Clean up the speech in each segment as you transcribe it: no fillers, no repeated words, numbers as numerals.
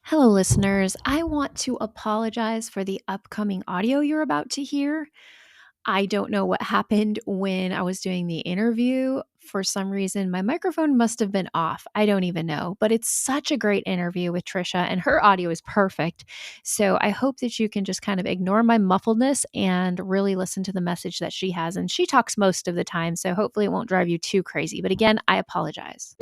Hello, listeners. I want to apologize for the upcoming audio you're about to hear. I don't know what happened when I was doing the interview. For some reason, my microphone must have been off. I don't even know, but it's such a great interview with Tricia, and her audio is perfect. So I hope that you can just kind of ignore my muffledness and really listen to the message that she has. And she talks most of the time, so hopefully it won't drive you too crazy. But again, I apologize.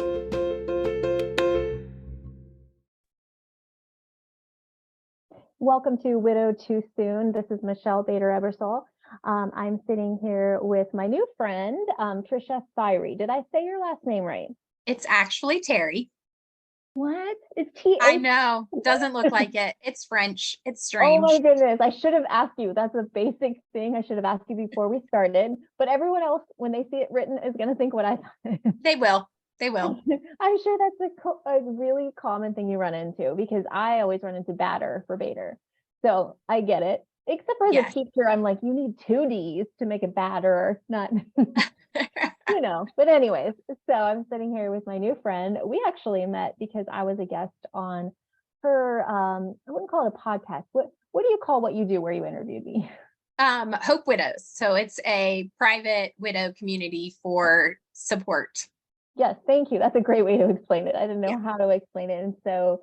Welcome to Widow Too Soon. This is Michelle Bader-Ebersol. I'm sitting here with my new friend, Tricia Thirey. Did I say your last name right? It's actually Terry. What? It's T. I know. Doesn't look like it. It's French. It's Oh strange. my goodness. I should have asked you. That's a basic thing I should have asked you before we started. But everyone else, when they see it written, is going to think what I thought. They will. They will. I'm sure that's a really common thing you run into, because I always run into Bader for Bader. So I get it. Except for as a teacher, I'm like, you need two D's to make it Bader, not, But anyways, so I'm sitting here with my new friend. We actually met because I was a guest on her, I wouldn't call it a podcast. What do you call what you do where you interviewed me? Hope Widows. So it's a private widow community for support. Yes, thank you. That's a great way to explain it. I didn't know how to explain it. And so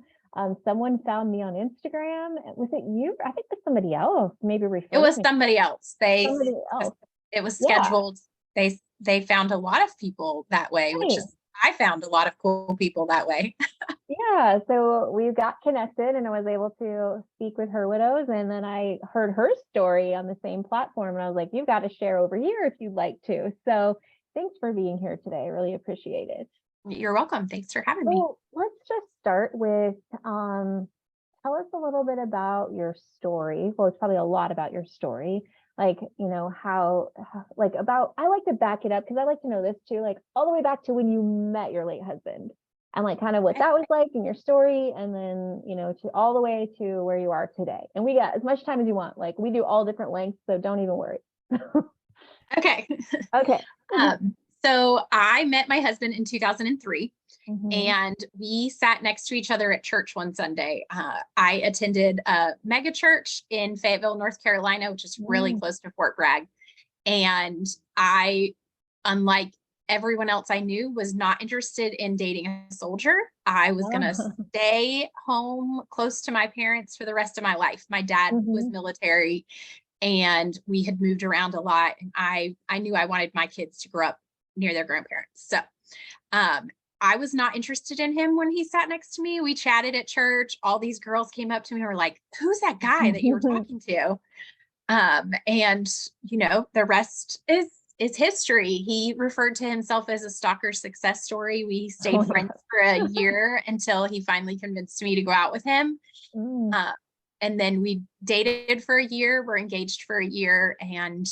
someone found me on Instagram. Was it you? I think it was somebody else. Maybe it was somebody else. Somebody else. It was scheduled. They found a lot of people that way, which is I found a lot of cool people that way. Yeah, so we got connected and I was able to speak with her widows, and then I heard her story on the same platform and I was like, you've got to share over here if you'd like to. So thanks for being here today. I really appreciate it. You're welcome. Thanks for having me. Let's just start with tell us a little bit about your story. Well, it's probably a lot about your story. Like, how I like to back it up because I like to know this too, like all the way back to when you met your late husband and like kind of what that was like in your story, and then, to all the way to where you are today. And we got as much time as you want. Like we do all different lengths, so don't even worry. Okay. Okay. So I met my husband in 2003. Mm-hmm. And we sat next to each other at church one Sunday. I attended a mega church in Fayetteville, North Carolina, which is really close to Fort Bragg. And I, unlike everyone else I knew, was not interested in dating a soldier. I was going to stay home close to my parents for the rest of my life. My dad was military and we had moved around a lot. And I knew I wanted my kids to grow up near their grandparents. So, I was not interested in him when he sat next to me. We chatted at church. All these girls came up to me and were like, who's that guy that you were talking to? And the rest is history. He referred to himself as a stalker success story. We stayed friends for a year until he finally convinced me to go out with him. And then we dated for a year, were engaged for a year, and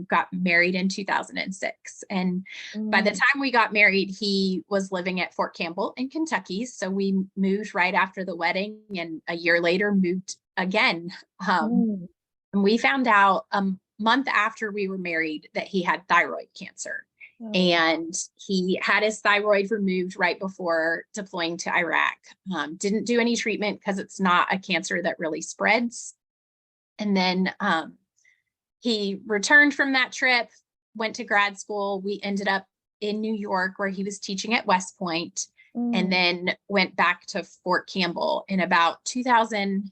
got married in 2006. And by the time we got married, he was living at Fort Campbell in Kentucky. So we moved right after the wedding, and a year later moved again. And we found out a month after we were married that he had thyroid cancer. And he had his thyroid removed right before deploying to Iraq. Didn't do any treatment because it's not a cancer that really spreads. And then he returned from that trip, went to grad school. We ended up in New York where he was teaching at West Point, and then went back to Fort Campbell. In about 2000,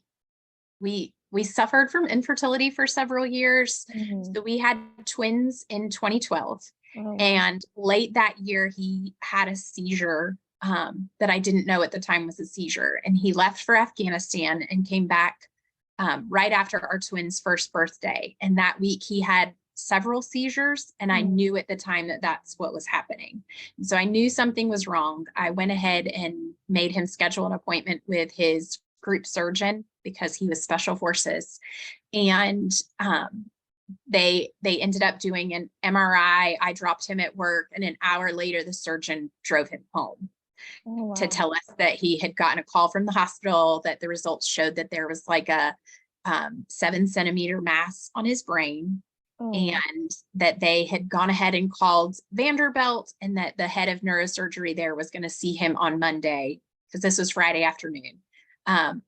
we suffered from infertility for several years. So we had twins in 2012. And late that year, he had a seizure that I didn't know at the time was a seizure. And he left for Afghanistan and came back right after our twins' first birthday. And that week he had several seizures. And I knew at the time that that's what was happening. And so I knew something was wrong. I went ahead and made him schedule an appointment with his group surgeon because he was special forces. And they ended up doing an MRI. I dropped him at work, and an hour later, the surgeon drove him home to tell us that he had gotten a call from the hospital, that the results showed that there was like a 7-centimeter mass on his brain, and that they had gone ahead and called Vanderbilt, and that the head of neurosurgery there was going to see him on Monday, because this was Friday afternoon,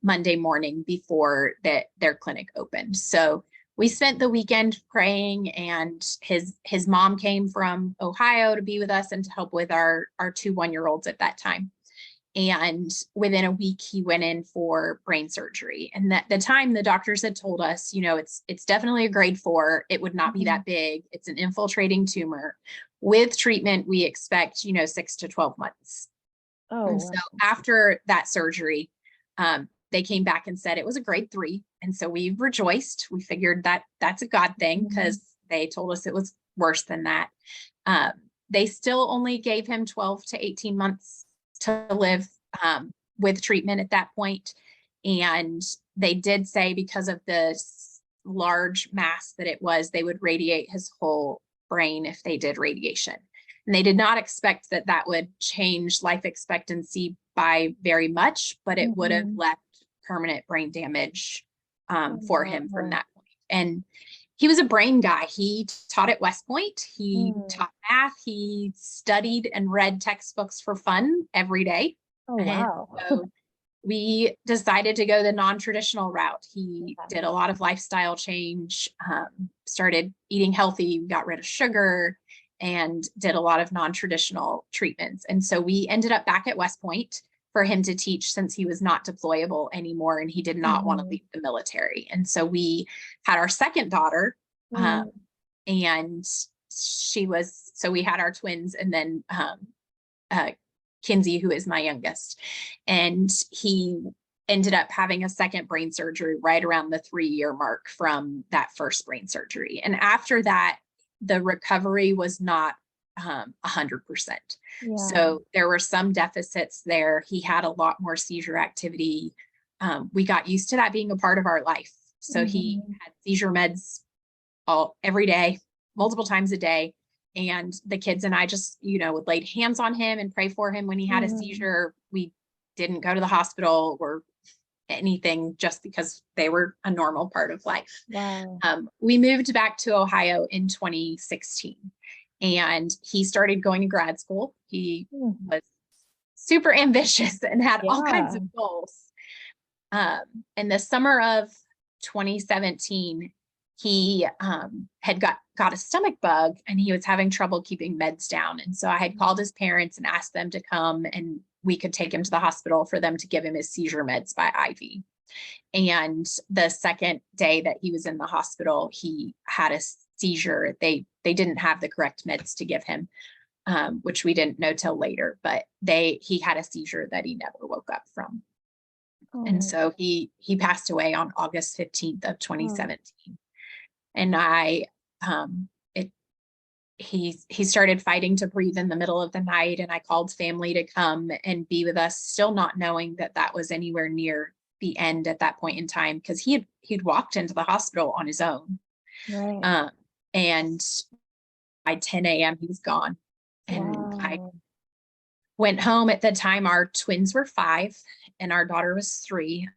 Monday morning before their clinic opened. So we spent the weekend praying, and his mom came from Ohio to be with us and to help with our 2 1-year-olds at that time. And within a week, he went in for brain surgery. And at the time, the doctors had told us, it's definitely a grade 4. It would not be that big. It's an infiltrating tumor. With treatment, we expect, 6 to 12 months. Oh, And so after that surgery, they came back and said it was a grade 3. And so we rejoiced. We figured that that's a God thing, because they told us it was worse than that. They still only gave him 12 to 18 months to live with treatment at that point. And they did say, because of the large mass that it was, they would radiate his whole brain if they did radiation. And they did not expect that that would change life expectancy by very much, but it would have left permanent brain damage for him from that point. And he was a brain guy. He taught at West Point. He taught math. He studied and read textbooks for fun every day. Oh, wow. So we decided to go the non-traditional route. He did a lot of lifestyle change, started eating healthy, got rid of sugar, and did a lot of non-traditional treatments. And so we ended up back at West Point for him to teach, since he was not deployable anymore and he did not want to leave the military. And so we had our second daughter, and so we had our twins, and then Kinsey, who is my youngest, and he ended up having a second brain surgery right around the 3-year mark from that first brain surgery. And after that, the recovery was not 100%. So there were some deficits there. He had a lot more seizure activity. We got used to that being a part of our life. So he had seizure meds every day, multiple times a day. And the kids and I just, would lay hands on him and pray for him when he had a seizure. We didn't go to the hospital or anything, just because they were a normal part of life. We moved back to Ohio in 2016. And he started going to grad school. He was super ambitious and had all kinds of goals. In the summer of 2017, he had got a stomach bug, and he was having trouble keeping meds down. And so I had called his parents and asked them to come, and we could take him to the hospital for them to give him his seizure meds by IV. And the second day that he was in the hospital, he had a seizure. They didn't have the correct meds to give him, which we didn't know till later, but he had a seizure that he never woke up from. And so he passed away on August 15th of 2017. And he started fighting to breathe in the middle of the night, and I called family to come and be with us, still not knowing that that was anywhere near the end at that point in time, because he'd walked into the hospital on his own. And by 10 a.m. he was gone. And I went home. At the time, our twins were 5 and our daughter was 3.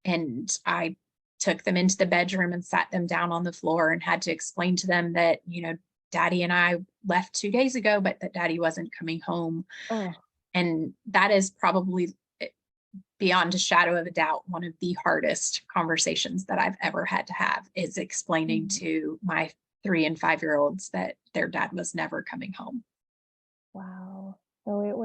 And I took them into the bedroom and sat them down on the floor and had to explain to them that, Daddy and I left 2 days ago, but that Daddy wasn't coming home. And that is probably, beyond a shadow of a doubt, one of the hardest conversations that I've ever had to have, is explaining to my 3 and 5-year-olds that their dad was never coming home. Wow. So it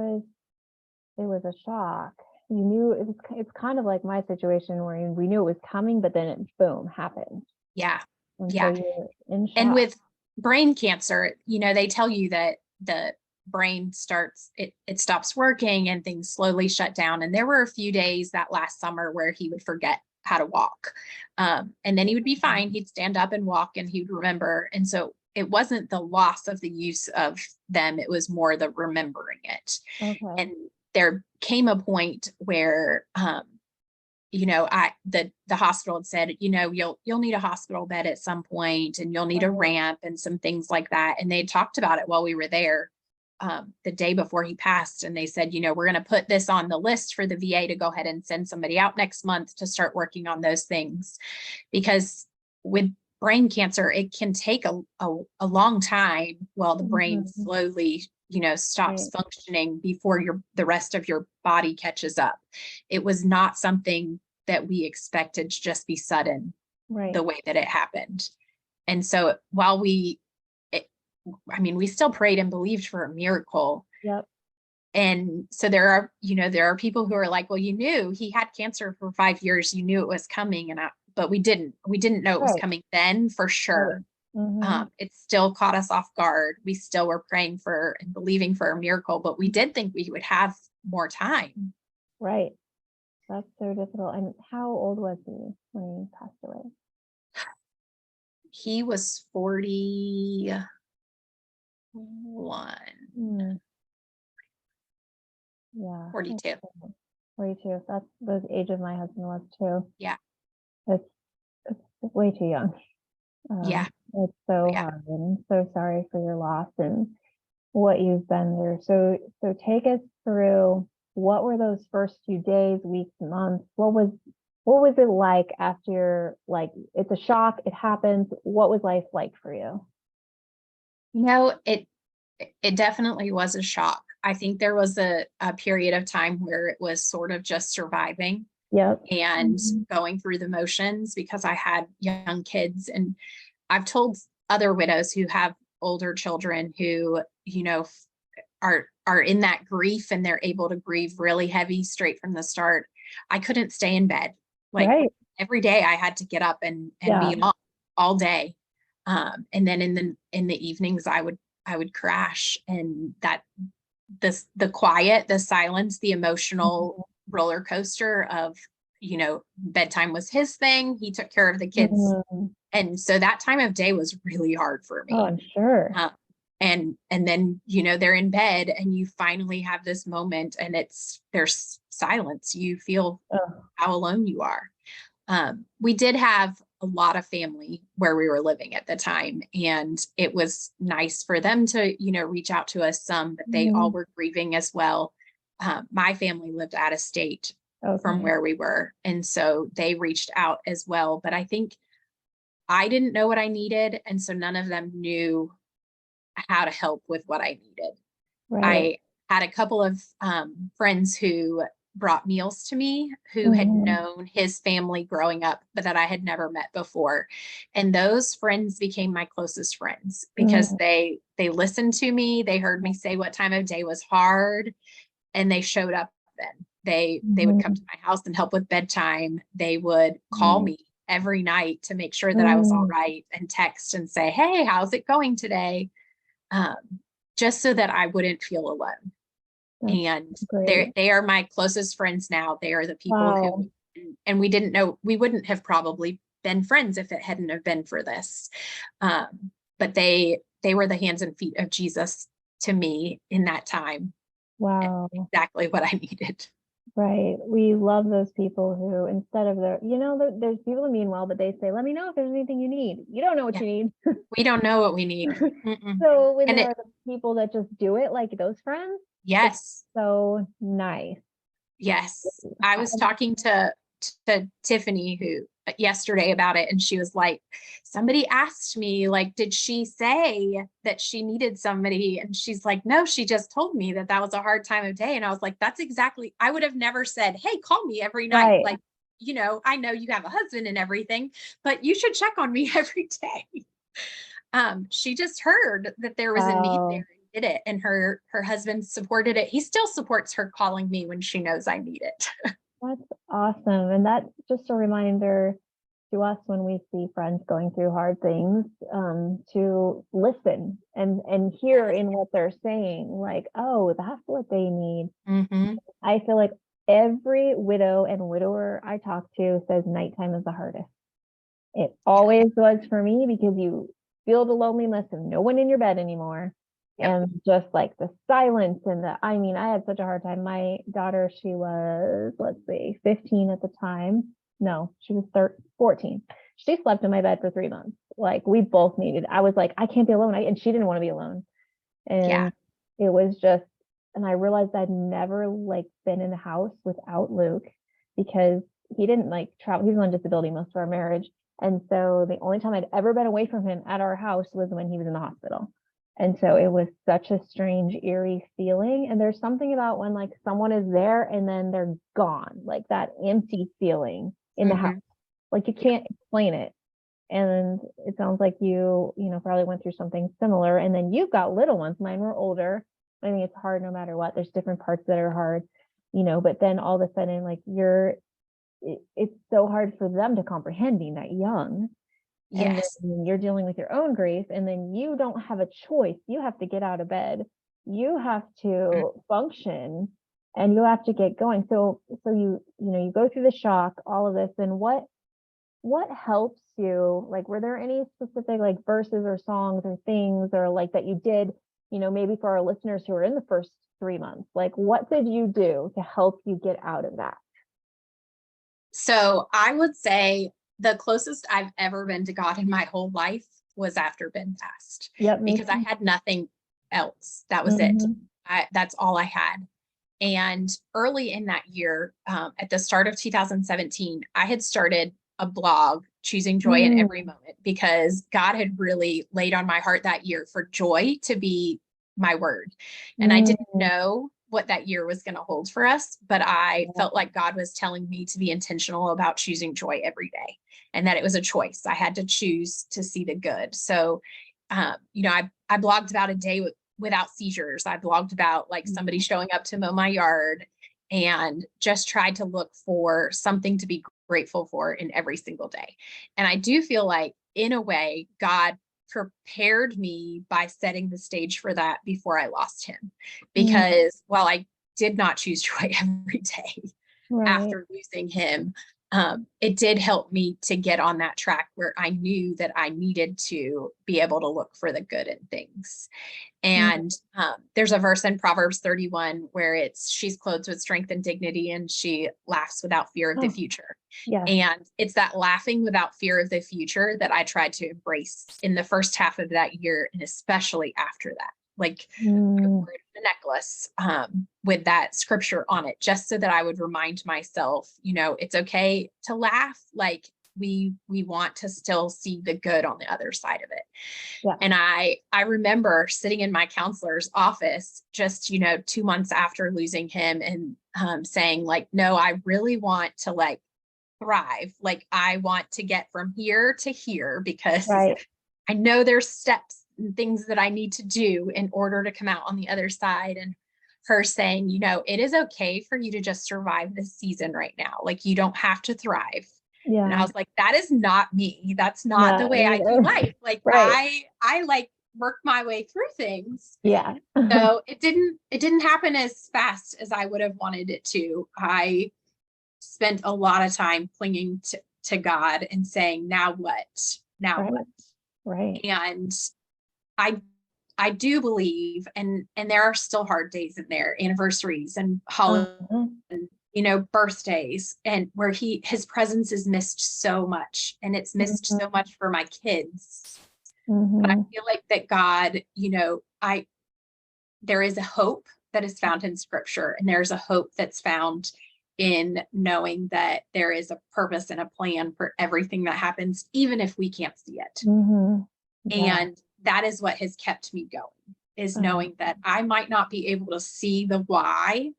was a shock. You knew it's kind of like my situation, where we knew it was coming, but then it boom happened. And so you're in shock. And with brain cancer, they tell you that the brain it stops working and things slowly shut down. And there were a few days that last summer where he would forget how to walk. And then he would be fine. He'd stand up and walk and he'd remember. And so it wasn't the loss of the use of them. It was more the remembering it. And there came a point where, the hospital had said, you'll need a hospital bed at some point, and you'll need a ramp and some things like that. And they talked about it while we were there, the day before he passed. And they said, we're going to put this on the list for the VA to go ahead and send somebody out next month to start working on those things. Because with brain cancer, it can take a long time while the brain slowly stops Right. functioning before the rest of your body catches up. It was not something that we expected to just be sudden Right. the way that it happened. And so while we still prayed and believed for a miracle. Yep. And so there are people who are like, well, you knew he had cancer for 5 years. You knew it was coming. But we didn't know it was Right. coming then for Right. sure. It still caught us off guard. We still were praying for and believing for a miracle, but we did think we would have more time. Right. That's so difficult. And how old was he when he passed away? He was 41. Yeah. 42. 42. That's the age of my husband was too. Yeah. It's, it's way too young. Yeah. It's so Yeah. hard, and I'm so sorry for your loss and what you've been through. So take us through, what were those first few days, weeks, months? What was it like after, like, it's a shock, it happens. What was life like for you? It definitely was a shock. I think there was a period of time where it was sort of just surviving Yep. and going through the motions, because I had young kids, and I've told other widows who have older children who, are in that grief, and they're able to grieve really heavy straight from the start. I couldn't stay in bed. Like Right. every day I had to get up and Yeah. be on all day. And then in the evenings I would crash, and the quiet, the silence, the emotional roller coaster of, bedtime was his thing. He took care of the kids. Mhm. And so that time of day was really hard for Oh, me. I'm sure. And then, they're in bed, and you finally have this moment, and there's silence. You feel Oh, how alone you are. We did have a lot of family where we were living at the time, and it was nice for them to, reach out to us some, but they all were grieving as well. My family lived out of state from okay. where we were, and so they reached out as well. But I think I didn't know what I needed, and so none of them knew how to help with what I needed. Right. I had a couple of friends who brought meals to me, who had Mhm. known his family growing up, but that I had never met before. And those friends became my closest friends, because Mhm. they listened to me. They heard me say what time of day was hard, and they showed up then. They would come Mhm. to my house and help with bedtime. They would call Mhm. me every night to make sure that I was all Mm. right, and text and say, "Hey, how's it going today?" Um, just so that I wouldn't feel alone. That's And great. they are my closest friends now. They are the people Wow. who, and we didn't know, we wouldn't have probably been friends if it hadn't have been for this. But they were the hands and feet of Jesus to me in that time. Wow. Exactly what I needed. Right. We love those people who, instead of there's people who mean well, but they say, let me know if there's anything you need. You don't know what Yeah. you need. We don't know what we need. Mm-mm. So when And there it, are the people that just do it, like those friends, it's yes. so nice. Yes. I was talking to Tiffany who yesterday about it, and she was like, somebody asked me, like, did she say that she needed somebody? And she's like, no, she just told me that that was a hard time of day. And I was like, that's exactly, I would have never said, hey, call me every night. Right. Like, I know you have a husband and everything, but you should check on me every day. She just heard that there was a need there Wow. and did it, and her husband supported it. He still supports her calling me when she knows I need it. That's awesome. And that's just a reminder to us when we see friends going through hard things, to listen and hear in what they're saying, like, oh, that's what they need. Mm-hmm. I feel like every widow and widower I talk to says nighttime is the hardest. It Yeah. always was for me, because you feel the loneliness of no one in your bed anymore. Yep. And just like the silence I mean, I had such a hard time. My daughter, she was, let's see, 15 at the time. No, she was 14. She slept in my bed for 3 months. Like, we both I was like, I can't be alone. And she didn't want to be alone. Yeah. And it was just, and I realized I'd never like been in a house without Luke, because he didn't like travel. He was on disability most of our marriage. And so the only time I'd ever been away from him at our house was when he was in the hospital. And so it was such a strange, eerie feeling. And there's something about when like someone is there and then they're gone, like that empty feeling in the house. Mhm. Like you Yeah. can't explain it. And it sounds like you probably went through something similar. And then you've got little ones. Mine were older. I think it's hard no matter what. There's different parts that are hard, but then all of a sudden, like it's so hard for them to comprehend being that young. And Yes. then you're dealing with your own grief, and then you don't have a choice. You have to get out of bed. You have Mm. to function, and you have to get going. So you go through the shock, all of this, and what helps you? Like, were there any specific like verses or songs or things or like that you did, maybe for our listeners who are in the first 3 months, like what did you do to help you get out of that? So I would say the closest I've ever been to God in my whole life was after Ben passed, Yep, me because I too. had nothing else. That was it. Mm-hmm. That's all I had. And early in that year, at the start of 2017, I had started a blog, Choosing Joy in Every Mm, Moment, because God had really laid on my heart that year for joy to be my word. And I didn't mm, know what that year was going to hold for us, but I yeah, felt like God was telling me to be intentional about choosing joy every day, and that it was a choice. I had to choose to see the good. So, I blogged about a day without seizures. I blogged about like somebody showing up to mow my yard, and just tried to look for something to be grateful for in every single day. And I do feel like, in a way, God prepared me by setting the stage for that before I lost him. mm, Because while I did not choose joy every day right, after losing him, it did help me to get on that track where I knew that I needed to be able to look for the good in things. mm, And there's a verse in Proverbs 31 where she's clothed with strength and dignity, and she laughs without fear of the oh, future. yes, And it's that laughing without fear of the future that I tried to embrace in the first half of that year, and especially after that. Like, I mm, wore a necklace with that scripture on it, just so that I would remind myself, it's okay to laugh. Like, we want to still see the good on the other side of it. yeah, And I remember sitting in my counselor's office just, 2 months after losing him, and saying like, no, I really want to like thrive. Like, I want to get from here to here, because right, I know there's steps and things that I need to do in order to come out on the other side. And her saying, it is okay for you to just survive this season right now. Like, you don't have to thrive. And I yeah, was like, that is not me. That's not the no, way I do either. life. Like, Right, I like work my way through things. yeah, So it didn't happen as fast as I would have wanted it to. I spent a lot of time clinging to God and saying, now what? Now right, what? right, And I I do believe, and there are still hard days in there, anniversaries and holidays, uh-huh, birthdays, and where his presence is missed so much, and it's missed so mhm, much for my kids. But I mhm, feel like that God, I there is a hope that is found in scripture, and there's a hope that's found in knowing that there is a purpose and a plan for everything that happens, even if we can't see it. mhm, yeah, And that is what has kept me going, is uh, knowing that I might not be able to see the why,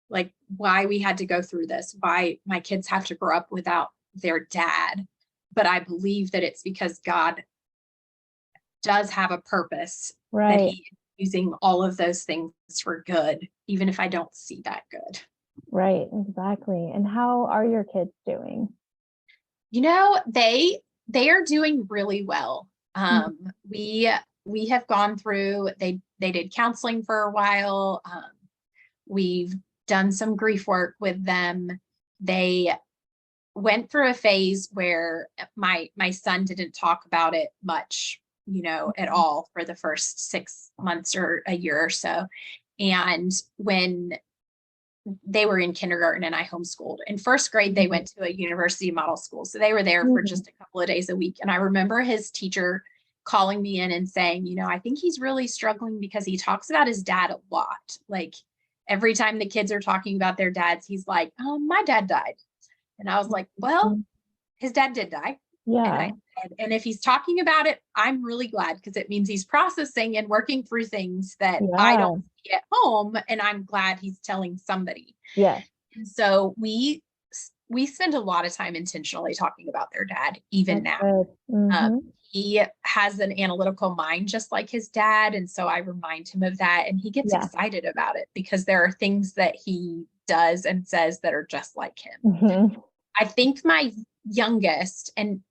like why we had to go through this, why my kids have to grow up without their dad. But I believe that it's because God does have a purpose, that right, he is using all of those things for good, even if I don't see that good. right, exactly. And how are your kids doing? They are doing really well. Mm, We have gone through, they did counseling for a while. We've done some grief work with them. They went through a phase where my son didn't talk about it much, at all, for the first 6 months or a year or so. And when they were in kindergarten and I homeschooled. In first grade, they mhm, went to a university model school. So they were there for mhm, just a couple of days a week. And I remember his teacher calling me in and saying, I think he's really struggling because he talks about his dad a lot. Like, every time the kids are talking about their dads, he's like, my dad died. And I was like, well, mhm, his dad did die. And Yeah. I said, and if he's talking about it, I'm really glad because it means he's processing and working through things that I Yeah. don't see at home. And I'm glad he's telling somebody. Yeah. And so we spend a lot of time intentionally talking about their dad, even That's now. good. Mm-hmm. He has an analytical mind just like his dad. And so I remind him of that. And he gets Yeah. excited about it because there are things that he does and says that are just like him. Mm-hmm. I think my youngest, and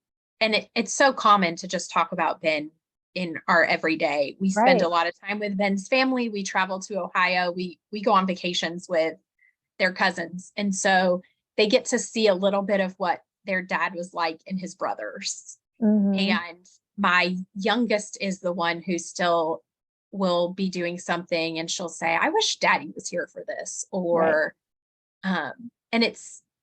it's so common to just talk about Ben in our everyday. We spend Right. a lot of time with Ben's family. We travel to Ohio. We go on vacations with their cousins. And so they get to see a little bit of what their dad was like and his brothers. Mm-hmm. And my youngest is the one who still will be doing something and she'll say, I wish daddy was here for this. Right. Or, and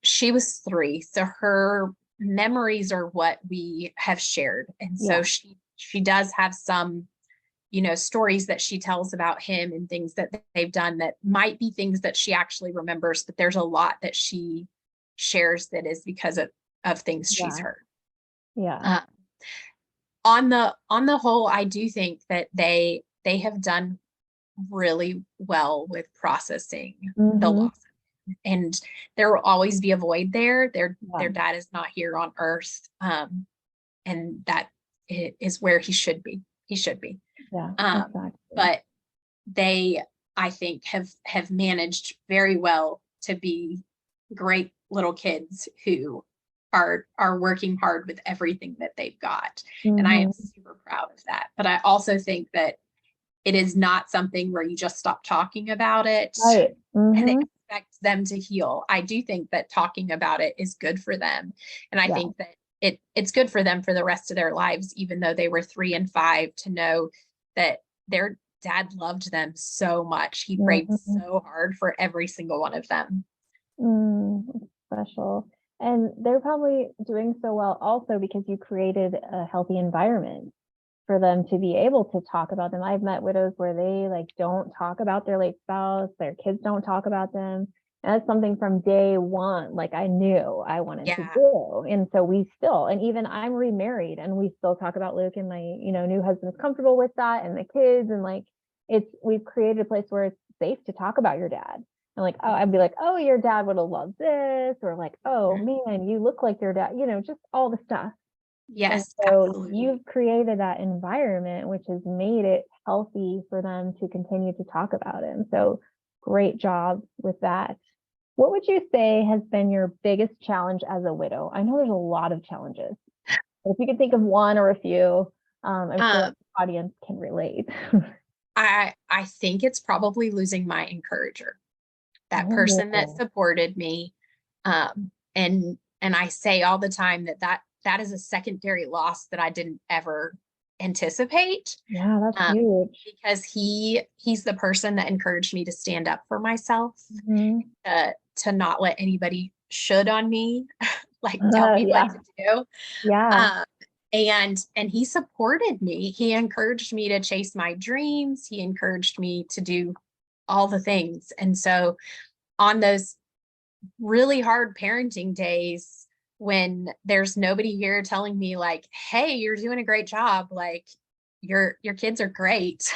she was 3. So her memories are what we have shared. And so Yeah. she does have some, stories that she tells about him and things that they've done that might be things that she actually remembers, but there's a lot that she shares that is because of things she's Yeah. heard. Yeah. Uh, on the whole, I do think that they have done really well with processing the Mm-hmm. loss. And there will always be a void there. Yeah. Their dad is not here on earth. And that is where he should be. He should be. Yeah. Um, Exactly. but they, I think, have managed very well to be great little kids who are working hard with everything that they've got. And I am Mm-hmm. super proud of that. But I also think that it is not something where you just stop talking about it Right. and Mm-hmm. expect them to heal. I do think that talking about it is good for them. And I Yeah. think that it's good for them for the rest of their lives, even though they were 3 and 5, to know that their dad loved them so much. He prayed Mm-hmm. so hard for every single one of them. It's special. And they're probably doing so well also because you created a healthy environment for them to be able to talk about them. I've met widows where they like don't talk about their late spouse, their kids don't talk about them. And that's something from day one, like I knew I wanted to Yeah. do. And so we still, and even I'm remarried and we still talk about Luke, and my, new husband is comfortable with that, and the kids, and like we've created a place where it's safe to talk about your dad. And like, oh, I'd be like, oh, your dad would have loved this, or like, oh man, you look like your dad, just all the stuff. And Yes, so absolutely. you've created that environment, which has made it healthy for them to continue to talk about it. And so great job with that. What would you say has been your biggest challenge as a widow? I know there's a lot of challenges, but if you could think of one or a few, I'm sure Um, the audience can relate. I think it's probably losing my encourager, that person that Oh, supported me. And I say all the time that is a secondary loss that I didn't ever anticipate. yeah, that's Um, huge. because he's the person that encouraged me to stand up for myself, Mhm. to not let anybody should on me, like tell me what Yeah, to do. yeah, Um, and he supported me. He encouraged me to chase my dreams. He encouraged me to do all the things. And so on those really hard parenting days, when there's nobody here telling me like, hey, you're doing a great job, like your kids are great,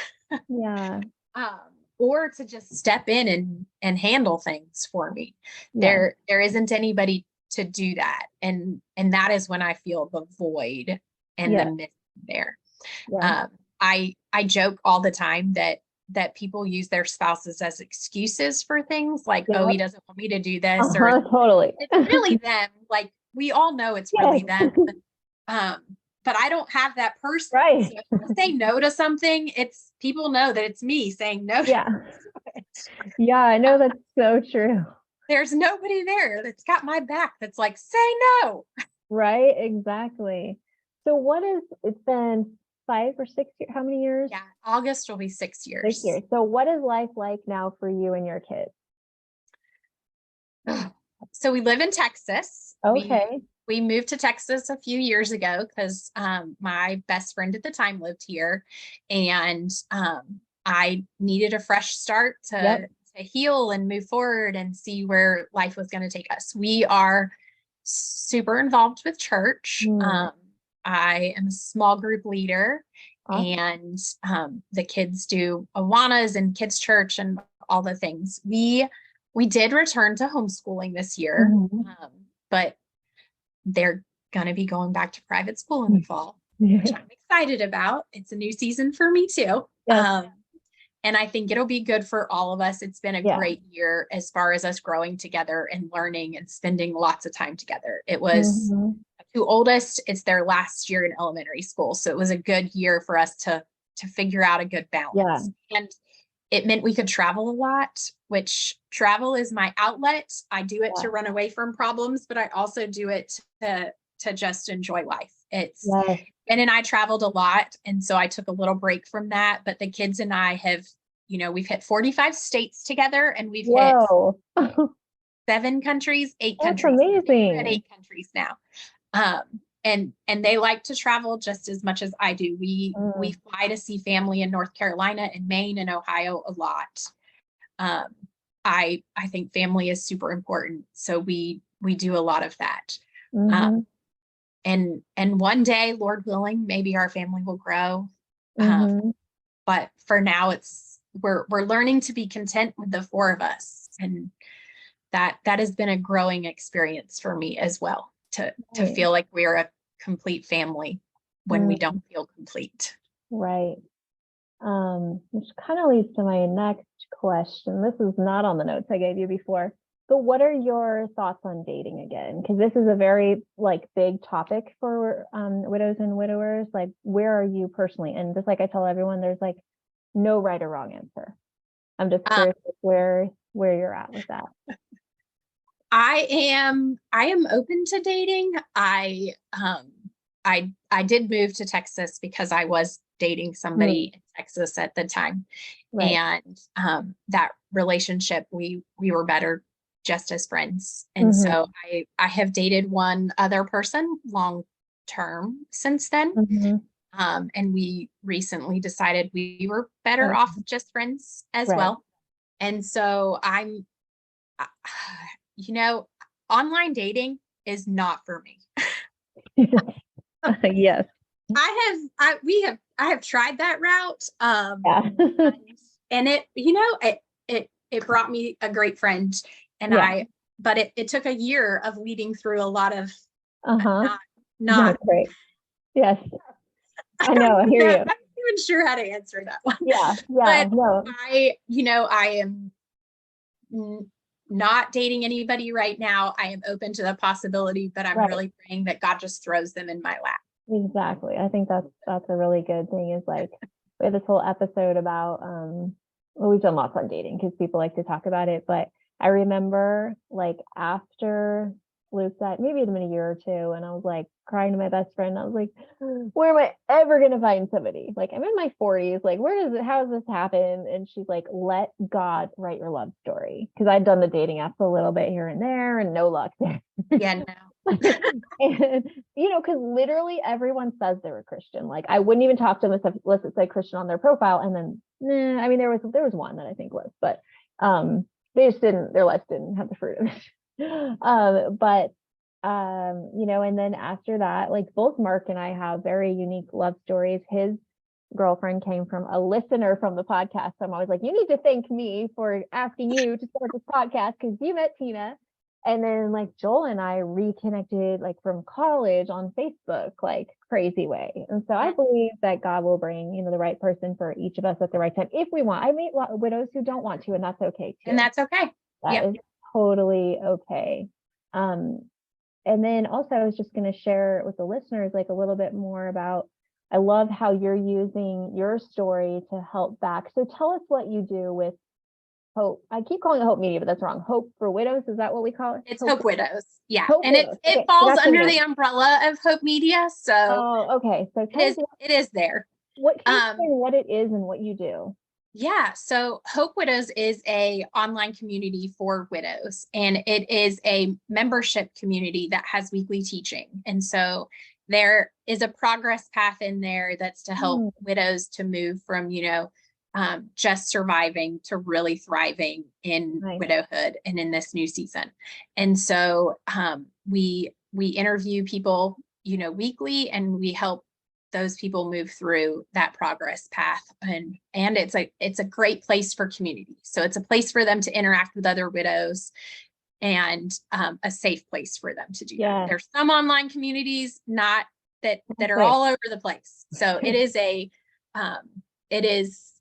yeah, um, or to just step in and handle things for me, yeah, there isn't anybody to do that. And that is when I feel the void and the yeah, miss there. yeah. um, I joke all the time that people use their spouses as excuses for things like, oh, Yeah. he doesn't want me to do this, or Uh-huh, totally. it's really them. Like, we all know it's Yes. really them. Um, but I don't have that person. So Right. if I say no to something, it's people know that it's me saying no to Yeah. it. Yeah, I know that's so true. There's nobody there that's got my back that's like, say no. Right? Exactly. So it's been 5 or 6 years, how many years? Yeah, August will be 6 6 years. years. So what is life like now for you and your kids? So we live in Texas. Okay. We moved to Texas a few years ago because my best friend at the time lived here, and I needed a fresh start Yep. to heal and move forward and see where life was going to take us. We are super involved with church. Hmm. I am a small group leader, Awesome. and the kids do Awanas and kids church and all the things. We did return to homeschooling this year, Mhm. but they're going to be going back to private school in the fall, which I'm excited about. It's a new season for me too. Yes. And I think it'll be good for all of us. It's been a Yeah. great year as far as us growing together and learning and spending lots of time together. It was Mhm. two oldest, it's their last year in elementary school. So it was a good year for us to figure out a good balance. Yeah. And it meant we could travel a lot, which travel is my outlet. I do it Yeah. to run away from problems, but I also do it to just enjoy life. It's Yes. Ben and I traveled a lot, and so I took a little break from that. But the kids and I have, we've hit 45 states together, and we've hit Whoa. 7 countries, 8 That's countries. We're at amazing. 8 countries now. And they like to travel just as much as I do. We fly to see family in North Carolina and Maine and Ohio a lot. I think family is super important, so we do a lot of that. Mhm. And one day, Lord willing, maybe our family will grow. Mhm. But for now, we're learning to be content with the 4 of us, and that has been a growing experience for me as well, to Right. feel like we're a complete family when we Mm. don't feel complete. Right. Which kind of leads to my next question. This is not on the notes I gave you before, but what are your thoughts on dating again? Because this is a very big topic for widows and widowers. Like, where are you personally? And just like I tell everyone, there's no right or wrong answer. I'm just curious where you're at with that. I am open to dating. I did move to Texas because I was dating somebody in Texas at the time. Right. And that relationship, we were better just as friends. And so I have dated one other person long term since then. And we recently decided we were better off just friends as Right. well. And so online dating is not for me. Yes. I have tried that route. Yeah. And it brought me a great friend, and Yeah. but it took a year of weeding through a lot of Not not great. Yes. I know. I hear you. I'm not even sure how to answer that one. Yeah. But No. I am not dating anybody right now. I am open to the possibility, but I'm really praying that God just throws them in my lap. Exactly. I think that's a really good thing, is we had this whole episode about well, we've done lots on dating because people like to talk about it, but I remember after Luke died, maybe it'd been a year or two, and I was crying to my best friend. I was like, where am I ever gonna find somebody? I'm in my 40s. How does this happen? And she's like, let God write your love story. Because I'd done the dating apps a little bit here and there and no luck there. Yeah, no. And because literally everyone says they're a Christian. I wouldn't even talk to them unless it said Christian on their profile. And then I mean there was one that I think was, but they just didn't, their life didn't have the fruit of it. But and then after that, both Mark and I have very unique love stories. His girlfriend came from a listener from the podcast. So I'm always like, you need to thank me for asking you to start this podcast because you met Tina. And then Joel and I reconnected from college on Facebook, crazy way. And so I believe that God will bring, the right person for each of us at the right time if we want. I meet widows who don't want to, and that's okay too. And that's okay. That is totally okay. And then also I was just going to share with the listeners a little bit more about, I love how you're using your story to help back. So tell us what you do with Hope. I keep calling it Hope Media, but that's wrong. Hope for Widows. Is that what we call it? It's Hope Widows. Yeah. Hope and Widows. it Okay, falls under the umbrella of Hope Media. So okay. So it is there. What it is and what you do. Yeah. So Hope Widows is a online community for widows, and it is a membership community that has weekly teaching. And so there is a progress path in there that's to help widows to move from, just surviving to really thriving in widowhood and in this new season. And so we interview people weekly, and we help those people move through that progress path. And it's a great place for community. So it's a place for them to interact with other widows, and a safe place for them to do that. There's some online communities not that are all over the place. So it is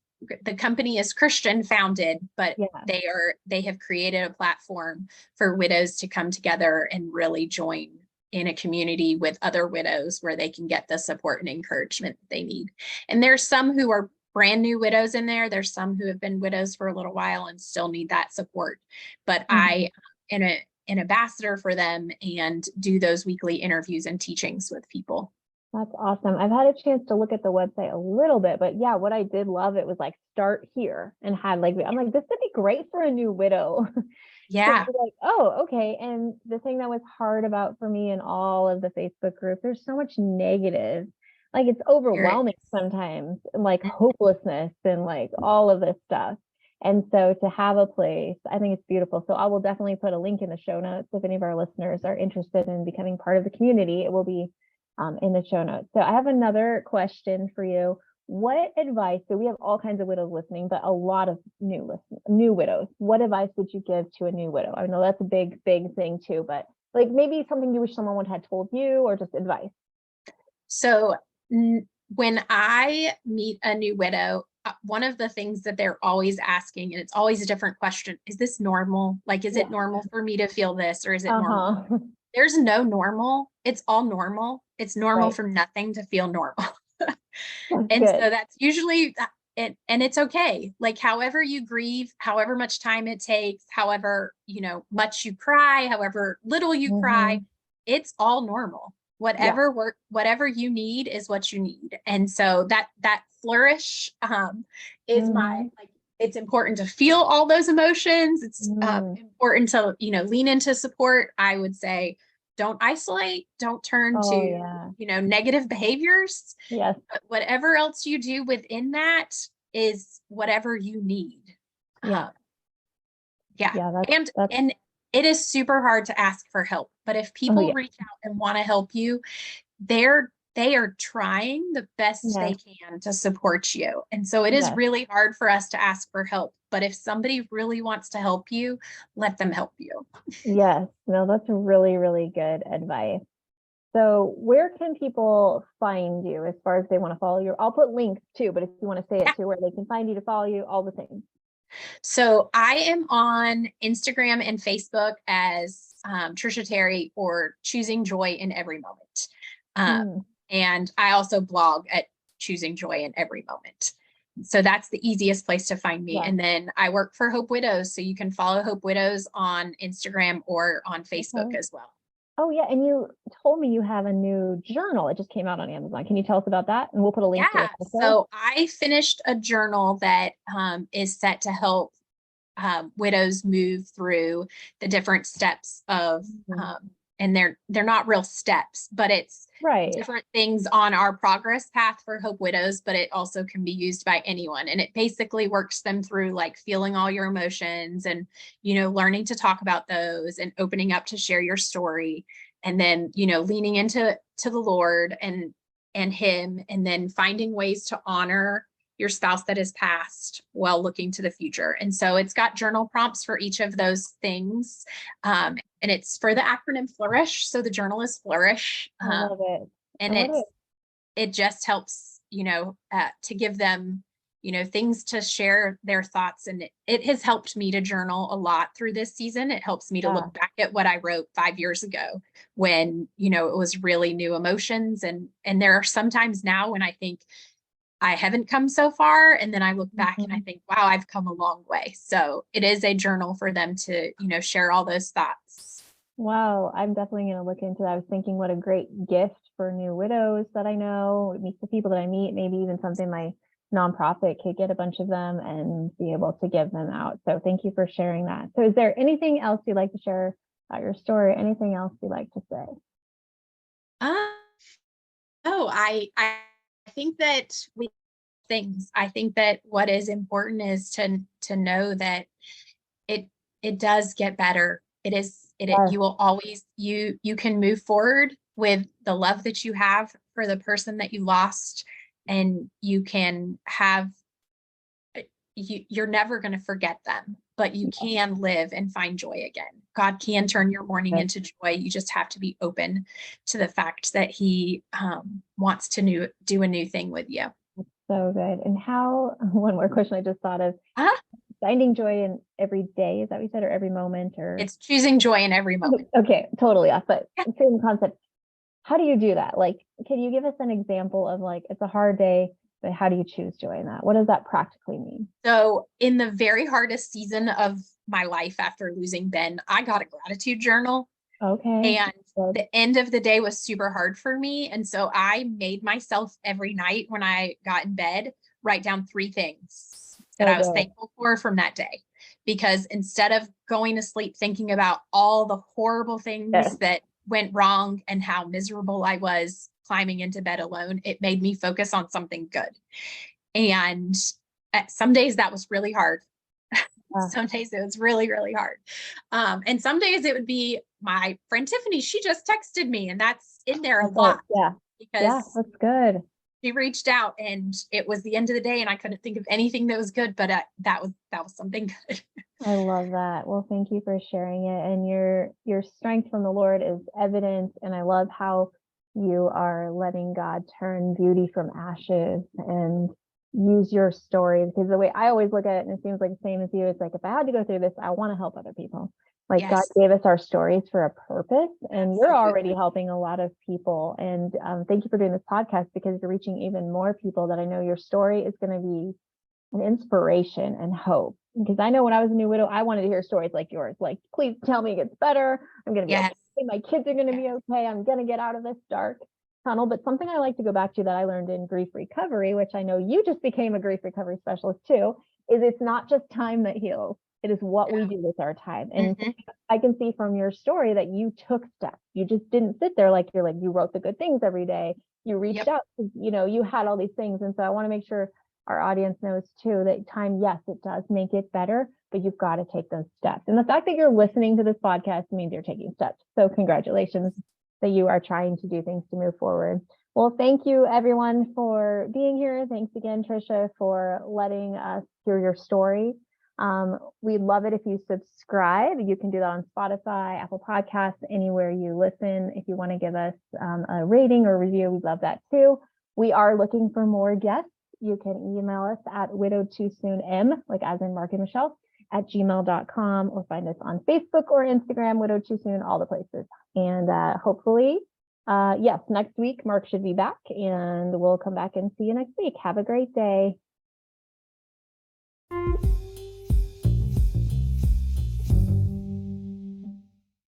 the company is Christian founded, but they have created a platform for widows to come together and really join in a community with other widows where they can get the support and encouragement that they need. And there's some who are brand new widows in there. There's some who have been widows for a little while and still need that support. But I am an ambassador for them and do those weekly interviews and teachings with people. That's awesome. I've had a chance to look at the website a little bit, but yeah, what I did love, it was like start here, and had like, I'm like, this would be great for a new widow. Yeah. So like, oh, okay. And the thing that was hard about for me in all of the Facebook group, there's so much negative, like it's overwhelming sometimes, like hopelessness and like all of this stuff. And so to have a place, I think it's beautiful. So I will definitely put a link in the show notes. If any of our listeners are interested in becoming part of the community, it will be in the show notes. So I have another question for you. What advice, so we have all kinds of widows listening, but a lot of new widows. What advice would you give to a new widow? I know that's a big thing too, but like maybe something you wish someone would have told you, or just advice. So when I meet a new widow, one of the things that they're always asking, and it's always a different question, is this normal? Like, is it normal for me to feel this, or is it normal? There's no normal. It's all normal. It's normal for nothing to feel normal. And so that's usually it, and it's okay. Like, however you grieve, however much time it takes, however, much you cry, however little you cry, it's all normal. Whatever you need is what you need. And so that flourish is it's important to feel all those emotions. It's important to, lean into support. I would say, don't isolate, don't turn to, negative behaviors. Yes. But whatever else you do within that is whatever you need. Yeah. And it is super hard to ask for help, but if people reach out and want to help you, they are trying the best they can to support you. And so it is really hard for us to ask for help, but if somebody really wants to help you, let them help you. Yes, no, that's really, really good advice. So where can people find you as far as they want to follow you? I'll put links too, but if you want to say it too, where they can find you to follow you, all the things. So I am on Instagram and Facebook as Tricia Theyry, or Choosing Joy in Every Moment. And I also blog at Choosing Joy in Every Moment. So that's the easiest place to find me. And then I work for Hope Widows. So you can follow Hope Widows on Instagram or on Facebook as well. Oh yeah. And you told me you have a new journal. It just came out on Amazon. Can you tell us about that? And we'll put a link to it also. So I finished a journal that is set to help widows move through the different steps of and they're not real steps, but it's different things on our progress path for Hope Widows, but it also can be used by anyone. And it basically works them through like feeling all your emotions and, learning to talk about those and opening up to share your story. And then, leaning into the Lord and him, and then finding ways to honor your spouse that has passed while looking to the future. And so it's got journal prompts for each of those things. And it's for the acronym Flourish. So the journal is Flourish. I love it. And it just helps, to give them, things to share their thoughts. And it has helped me to journal a lot through this season. It helps me to look back at what I wrote 5 years ago when, it was really new emotions. And there are sometimes now when I think, I haven't come so far. And then I look back and I think, wow, I've come a long way. So it is a journal for them to, share all those thoughts. Wow. I'm definitely going to look into that. I was thinking what a great gift for new widows that I know, meet the people that I meet, maybe even something my nonprofit could get a bunch of them and be able to give them out. So thank you for sharing that. So is there anything else you'd like to share about your story? Anything else you'd like to say? I think that I think that what is important is to know that it does get better. You will always, you can move forward with the love that you have for the person that you lost, and you can have, you're never going to forget them, but you can live and find joy again. God can turn your mourning into joy. You just have to be open to the fact that he wants to do a new thing with you. So good. And how, one more question I just thought of, finding joy in every day, is that what you said, or every moment? Or it's choosing joy in every moment. Okay, totally off, but same concept. How do you do that? Like, can you give us an example of, like, it's a hard day, but how do you choose joy in that? What does that practically mean? So in the very hardest season of my life after losing Ben, I got a gratitude journal. Okay. And the end of the day was super hard for me. And so I made myself every night when I got in bed, write down 3 things that I was thankful for from that day. Because instead of going to sleep thinking about all the horrible things that went wrong and how miserable I was climbing into bed alone, it made me focus on something good. And some days that was really hard. Some days it was really, really hard. And some days it would be my friend Tiffany, she just texted me, and that's in there a lot. Yeah. Because that's good. She reached out, and it was the end of the day, and I couldn't think of anything that was good, but that was something good. I love that. Well, thank you for sharing it. And your strength from the Lord is evident. And I love how you are letting God turn beauty from ashes and use your story, because the way I always look at it, and it seems like the same as you, it's like, if I had to go through this, I want to help other people. Like, God gave us our stories for a purpose, and you're already helping a lot of people. And thank you for doing this podcast, because you're reaching even more people that I know your story is going to be an inspiration and hope. Because I know when I was a new widow, I wanted to hear stories like yours. Like, please tell me it gets better. I'm going to be okay. My kids are going to be okay. I'm going to get out of this dark tunnel. But something I like to go back to that I learned in grief recovery, which I know you just became a grief recovery specialist too, is it's not just time that heals. It is what we do with our time. And I can see from your story that you took steps. You just didn't sit there like you wrote the good things every day. You reached out, you had all these things. And so I want to make sure our audience knows too that time, yes, it does make it better, but you've got to take those steps. And the fact that you're listening to this podcast means you're taking steps. So congratulations that you are trying to do things to move forward. Well, thank you everyone for being here. Thanks again, Tricia, for letting us hear your story. We'd love it if you subscribe. You can do that on Spotify, Apple Podcasts, anywhere you listen. If you want to give us a rating or review, we'd love that too. We are looking for more guests. You can email us at widowedtoosoonm, like as in Mark and Michelle, @gmail.com, or find us on Facebook or Instagram, Widowed Too Soon, all the places. And hopefully, yes, next week, Mark should be back, and we'll come back and see you next week. Have a great day.